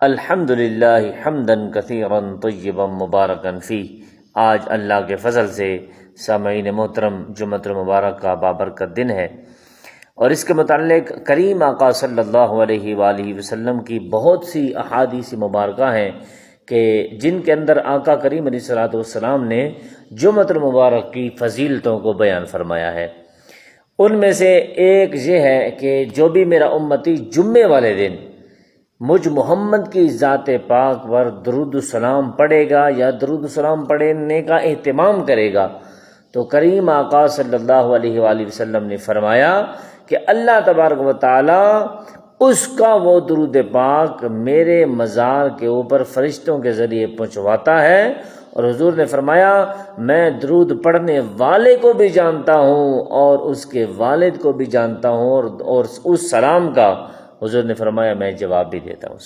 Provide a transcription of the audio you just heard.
الحمد للہ حمدا کثیرا طیبا مبارکا فیہ۔ آج اللہ کے فضل سے سامعین محترم جمعۃ المبارک کا بابرکت دن ہے، اور اس کے متعلق کریم آقا صلی اللہ علیہ وآلہ وسلم کی بہت سی احادیث مبارکہ ہیں کہ جن کے اندر آقا کریم علیہ الصلوۃ والسلام نے جمعۃ المبارک کی فضیلتوں کو بیان فرمایا ہے۔ ان میں سے ایک یہ ہے کہ جو بھی میرا امتی جمعے والے دن مجھ محمد کی ذات پاک پر درود السلام پڑھے گا یا درود السلام پڑھنے کا اہتمام کرے گا، تو کریم آقا صلی اللہ علیہ وآلہ وسلم نے فرمایا کہ اللہ تبارک و تعالی اس کا وہ درود پاک میرے مزار کے اوپر فرشتوں کے ذریعے پہنچواتا ہے، اور حضور نے فرمایا میں درود پڑھنے والے کو بھی جانتا ہوں اور اس کے والد کو بھی جانتا ہوں، اور اس سلام کا حضور نے فرمایا میں جواب بھی دیتا ہوں۔